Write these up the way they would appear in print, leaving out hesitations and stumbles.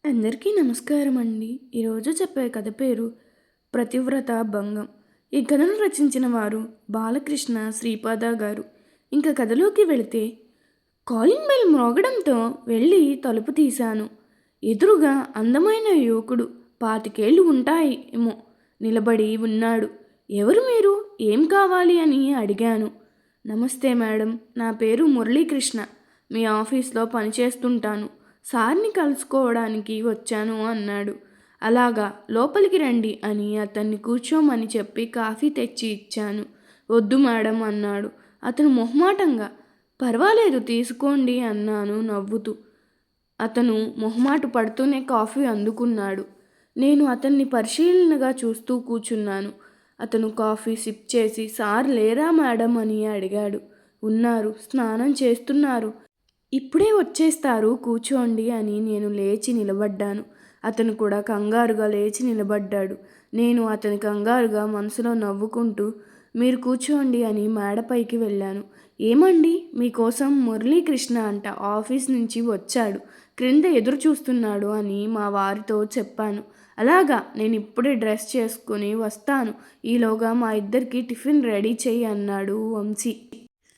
అందరికీ నమస్కారం అండి. ఈరోజు చెప్పే కథ పేరు ప్రతివ్రత భంగం. ఈ కథను రచించిన వారు బాలకృష్ణ శ్రీపాద గారు. ఇంకా కథలోకి వెళితే కాలింగ్ బెల్ మ్రోగడంతో వెళ్ళి తలుపు తీశాను. ఎదురుగా అందమైన యువకుడు 25 ఉంటాయి ఏమో నిలబడి ఉన్నాడు. ఎవరు మీరు? ఏం కావాలి అని అడిగాను. నమస్తే మేడం, నా పేరు మురళీకృష్ణ. మీ ఆఫీస్లో పనిచేస్తుంటాను. సార్ని కలుసుకోవడానికి వచ్చాను అన్నాడు. అలాగా, లోపలికి రండి అని అతన్ని కూర్చోమని చెప్పి కాఫీ తెచ్చి ఇచ్చాను. వద్దు మేడం అన్నాడు అతను మొహమాటంగా. పర్వాలేదు తీసుకోండి అన్నాను నవ్వుతూ. అతను మొహమాట పడుతూనే కాఫీ అందుకున్నాడు. నేను అతన్ని పరిశీలనగా చూస్తూ కూర్చున్నాను. అతను కాఫీ సిప్ చేసి సార్ లేరా మేడం అని అడిగాడు. ఉన్నారు, స్నానం చేస్తున్నారు. ఇప్పుడే వచ్చేస్తారు, కూర్చోండి అని నేను లేచి నిలబడ్డాను. అతను కూడా కంగారుగా లేచి నిలబడ్డాడు. నేను అతని కంగారుగా మనసులో నవ్వుకుంటూ మీరు కూర్చోండి అని మేడపైకి వెళ్ళాను. ఏమండి, మీకోసం మురళీకృష్ణ అంట ఆఫీస్ నుంచి వచ్చాడు, క్రింద ఎదురు చూస్తున్నాడు అని మా వారితో చెప్పాను. అలాగా, నేను ఇప్పుడే డ్రెస్ చేసుకుని వస్తాను. ఈలోగా మా ఇద్దరికి టిఫిన్ రెడీ చెయ్యి అన్నాడు వంశీ.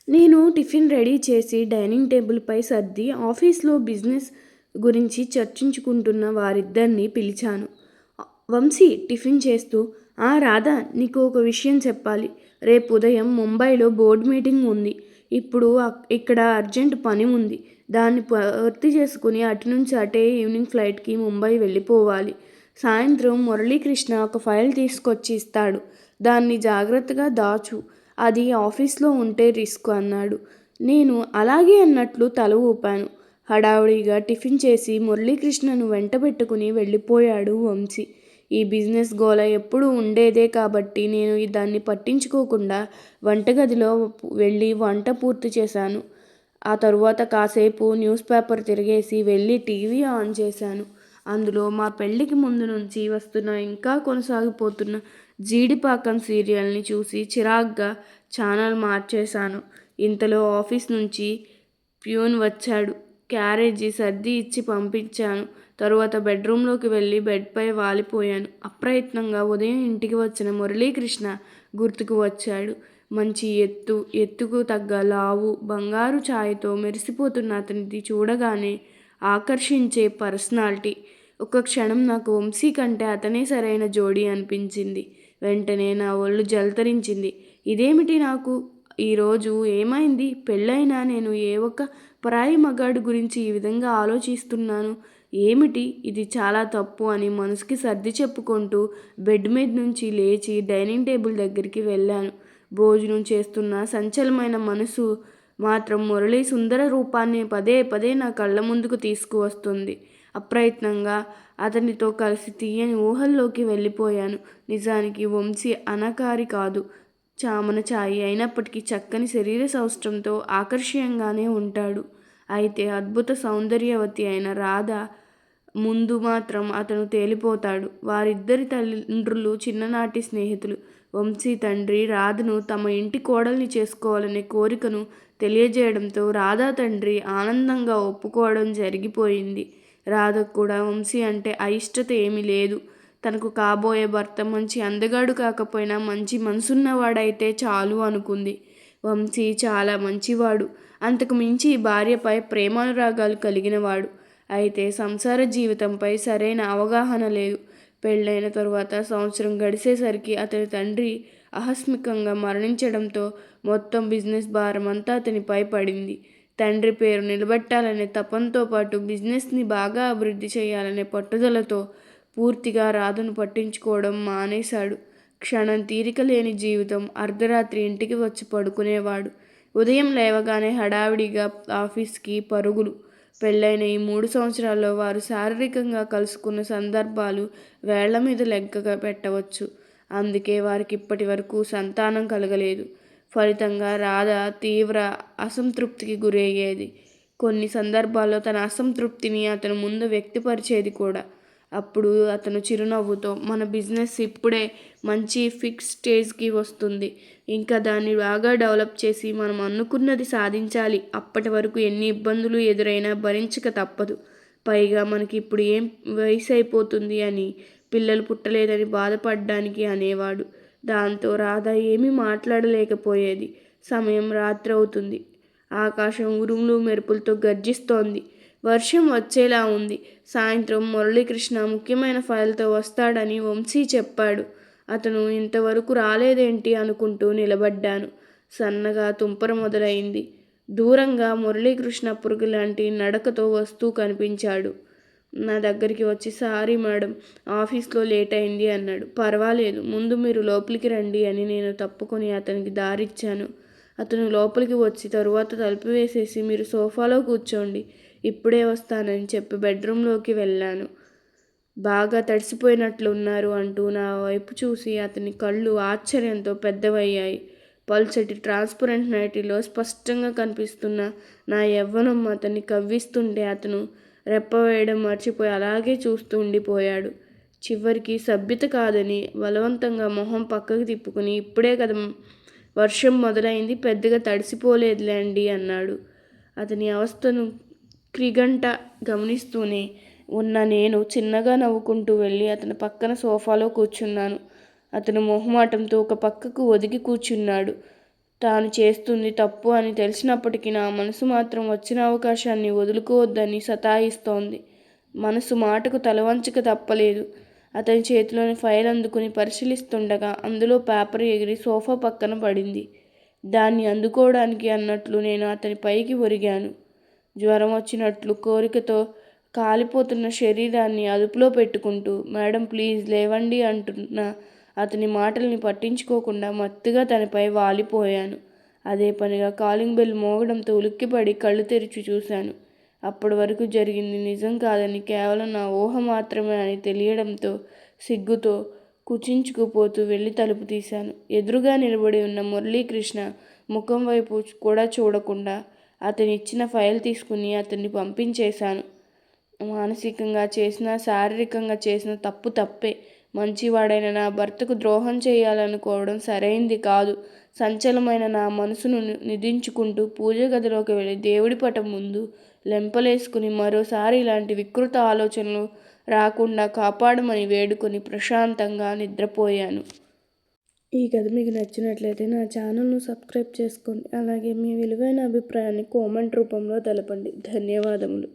నేను టిఫిన్ రెడీ చేసి డైనింగ్ టేబుల్పై సర్ది ఆఫీస్లో బిజినెస్ గురించి చర్చించుకుంటున్న వారిద్దరిని పిలిచాను. వంశీ టిఫిన్ చేస్తూ, రాధా, నీకు ఒక విషయం చెప్పాలి. రేపు ఉదయం ముంబైలో బోర్డు మీటింగ్ ఉంది. ఇప్పుడు ఇక్కడ అర్జెంట్ పని ఉంది. దాన్ని పూర్తి చేసుకుని అటు నుంచి అటే ఈవినింగ్ ఫ్లైట్కి ముంబై వెళ్ళిపోవాలి. సాయంత్రం మురళీకృష్ణ ఒక ఫైల్ తీసుకొచ్చి ఇస్తాడు. దాన్ని జాగ్రత్తగా దాచు. అది ఆఫీస్లో ఉంటే రిస్క్ అన్నాడు. నేను అలాగే అన్నట్లు తల ఊపాను. హడావుడిగా టిఫిన్ చేసి మురళీకృష్ణను వెంటబెట్టుకుని వెళ్ళిపోయాడు వంశీ. ఈ బిజినెస్ గోల ఎప్పుడూ ఉండేదే కాబట్టి నేను దాన్ని పట్టించుకోకుండా వంటగదిలో వెళ్ళి వంట పూర్తి చేశాను. ఆ తరువాత కాసేపు న్యూస్ పేపర్ తిరిగేసి వెళ్ళి టీవీ ఆన్ చేశాను. అందులో మా పెళ్ళికి ముందు నుంచి వస్తున్న ఇంకా కొనసాగిపోతున్న జీడిపాకం సీరియల్ని చూసి చిరాగ్గా ఛానల్ మార్చేశాను. ఇంతలో ఆఫీస్ నుంచి ప్యూన్ వచ్చాడు. క్యారేజీ సర్ది ఇచ్చి పంపించాను. తరువాత బెడ్రూమ్లోకి వెళ్ళి బెడ్పై వాలిపోయాను. అప్రయత్నంగా ఉదయం ఇంటికి వచ్చిన మురళీకృష్ణ గుర్తుకు వచ్చాడు. మంచి ఎత్తుకు తగ్గ లావు, బంగారు ఛాయతో మెరిసిపోతున్న అతనిది చూడగానే ఆకర్షించే పర్సనాలిటీ. ఒక క్షణం నాకు వంశీ కంటే అతనే సరైన జోడీ అనిపించింది. వెంటనే నా ఒళ్ళు జలతరించింది. ఇదేమిటి నాకు ఈరోజు ఏమైంది? పెళ్ళైనా నేను ఏ ఒక్క పరాయి మగాడి గురించి ఈ విధంగా ఆలోచిస్తున్నాను? ఏమిటి ఇది? చాలా తప్పు అని మనసుకి సర్ది చెప్పుకుంటూ బెడ్ మీద నుంచి లేచి డైనింగ్ టేబుల్ దగ్గరికి వెళ్ళాను. భోజనం చేస్తున్న సంచలమైన మనసు మాత్రం మురళి సుందర రూపాన్ని పదే పదే నా కళ్ళ ముందుకు తీసుకువస్తుంది. అప్రయత్నంగా అతనితో కలిసి తీయని ఊహల్లోకి వెళ్ళిపోయాను. నిజానికి వంశీ అనకారి కాదు, చామన ఛాయి అయినప్పటికీ చక్కని శరీర సౌష్ఠవంతో ఆకర్షణీయంగానే ఉంటాడు. అయితే అద్భుత సౌందర్యవతి అయిన రాధ ముందు మాత్రం అతను తేలిపోతాడు. వారిద్దరి తండ్రులు చిన్ననాటి స్నేహితులు. వంశీ తండ్రి రాధను తమ ఇంటి కోడల్ని చేసుకోవాలనే కోరికను తెలియజేయడంతో రాధా తండ్రి ఆనందంగా ఒప్పుకోవడం జరిగిపోయింది. రాధకు కూడా వంశీ అంటే అయిష్టత ఏమీ లేదు. తనకు కాబోయే భర్త మంచి అందగాడు కాకపోయినా మంచి మనసున్నవాడైతే చాలు అనుకుంది. వంశీ చాలా మంచివాడు. అంతకు మించి భార్యపై ప్రేమానురాగాలు కలిగినవాడు. అయితే సంసార జీవితంపై సరైన అవగాహన లేదు. పెళ్ళైన తరువాత సంవత్సరం గడిచేసరికి అతని తండ్రి ఆకస్మికంగా మరణించడంతో మొత్తం బిజినెస్ భారం అంతా అతనిపై పడింది. తండ్రి పేరు నిలబెట్టాలనే తపంతో పాటు బిజినెస్ని బాగా అభివృద్ధి చేయాలనే పట్టుదలతో పూర్తిగా రాధను పట్టించుకోవడం మానేశాడు. క్షణం తీరిక లేని జీవితం. అర్ధరాత్రి ఇంటికి వచ్చి పడుకునేవాడు. ఉదయం లేవగానే హడావిడిగా ఆఫీస్కి పరుగులు. పెళ్ళైన ఈ 3 సంవత్సరాల్లో వారు శారీరకంగా కలుసుకున్న సందర్భాలు వేళ్ల మీద లెక్క పెట్టవచ్చు. అందుకే వారికి ఇప్పటి వరకు సంతానం కలగలేదు. ఫలితంగా రాధ తీవ్ర అసంతృప్తికి గురయ్యేది. కొన్ని సందర్భాల్లో తన అసంతృప్తిని అతను ముందు వ్యక్తపరిచేది కూడా. అప్పుడు అతను చిరునవ్వుతో, మన బిజినెస్ ఇప్పుడే మంచి ఫిక్స్ స్టేజ్కి వస్తుంది. ఇంకా దాన్ని బాగా డెవలప్ చేసి మనం అనుకున్నది సాధించాలి. అప్పటి వరకు ఎన్ని ఇబ్బందులు ఎదురైనా భరించక తప్పదు. పైగా మనకి ఇప్పుడు ఏం వయసు అయిపోతుంది అని, పిల్లలు పుట్టలేదని బాధపడడానికి అనేవాడు. దాంతో రాధ ఏమీ మాట్లాడలేకపోయేది. సమయం రాత్రవుతుంది. ఆకాశం ఉరుములు మెరుపులతో గర్జిస్తోంది. వర్షం వచ్చేలా ఉంది. సాయంత్రం మురళీకృష్ణ ముఖ్యమైన ఫైల్తో వస్తాడని వంశీ చెప్పాడు. అతను ఇంతవరకు రాలేదేంటి అనుకుంటూ నిలబడ్డాను. సన్నగా తుంపర మొదలైంది. దూరంగా మురళీకృష్ణ పురుగు లాంటి నడకతో వస్తూ కనిపించాడు. నా దగ్గరికి వచ్చి సారీ మేడం, ఆఫీస్లో లేట్ అయింది అన్నాడు. పర్వాలేదు, ముందు మీరు లోపలికి రండి అని నేను తప్పుకొని అతనికి దారిచ్చాను. అతను లోపలికి వచ్చి తరువాత తలుపు వేసేసి మీరు సోఫాలో కూర్చోండి, ఇప్పుడే వస్తానని చెప్పి బెడ్రూమ్లోకి వెళ్ళాను. బాగా తడిసిపోయినట్లున్నారు అంటూ నా వైపు చూసి అతని కళ్ళు ఆశ్చర్యంతో పెద్దవయ్యాయి. పల్చటి ట్రాన్స్పరెంట్ నైటీలో స్పష్టంగా కనిపిస్తున్న నా యవ్వనం అతన్ని కవ్విస్తుంటే అతను రెప్పవేయడం మర్చిపోయి అలాగే చూస్తూ ఉండిపోయాడు. చివరికి సభ్యత కాదని బలవంతంగా మొహం పక్కకు తిప్పుకుని ఇప్పుడే కదా వర్షం మొదలైంది, పెద్దగా తడిసిపోలేదులేండి అన్నాడు. అతని అవస్థను క్రిగంట గమనిస్తూనే ఉన్న నేను చిన్నగా నవ్వుకుంటూ వెళ్ళి అతని పక్కన సోఫాలో కూర్చున్నాను. అతను మొహమాటంతో ఒక పక్కకు ఒదిగి కూర్చున్నాడు. తాను చేస్తుంది తప్పు అని తెలిసినప్పటికీ నా మనసు మాత్రం వచ్చిన అవకాశాన్ని వదులుకోవద్దని సతాయిస్తోంది. మనసు మాటకు తలవంచక తప్పలేదు. అతని చేతిలోని ఫైల్ అందుకుని పరిశీలిస్తుండగా అందులో పేపర్ ఎగిరి సోఫా పక్కన పడింది. దాన్ని అందుకోవడానికి అన్నట్లు నేను అతని పైకి ఒరిగాను. జ్వరం వచ్చినట్లు కోరికతో కాలిపోతున్న శరీరాన్ని అదుపులో పెట్టుకుంటూ మేడం ప్లీజ్ లేవండి అంటున్న అతని మాటల్ని పట్టించుకోకుండా మత్తుగా తనపై వాలిపోయాను. అదే పనిగా కాలింగ్ బెల్ మోగడంతో ఉలిక్కిపడి కళ్ళు తెరిచి చూశాను. అప్పటి వరకు జరిగింది నిజం కాదని, కేవలం నా ఊహ మాత్రమే అని తెలియడంతో సిగ్గుతో కుచించుకుపోతూ వెళ్ళి తలుపు తీశాను. ఎదురుగా నిలబడి ఉన్న మురళీకృష్ణ ముఖం వైపు కూడా చూడకుండా అతని ఇచ్చిన ఫైల్ తీసుకుని అతన్ని పంపించేశాను. మానసికంగా చేసిన, శారీరకంగా చేసిన తప్పు తప్పే. మంచివాడైన నా భర్తకు ద్రోహం చేయాలనుకోవడం సరైంది కాదు. సంచలమైన నా మనసును నిదించుకుంటూ పూజ గదిలోకి వెళ్ళి దేవుడి పటం ముందు లెంపలేసుకుని మరోసారి ఇలాంటి వికృత ఆలోచనలు రాకుండా కాపాడమని వేడుకొని ప్రశాంతంగా నిద్రపోయాను. ఈ కథ మీకు నచ్చినట్లయితే నా ఛానల్ను సబ్స్క్రైబ్ చేసుకోండి. అలాగే మీ విలువైన అభిప్రాయాన్ని కామెంట్ రూపంలో తెలపండి. ధన్యవాదములు.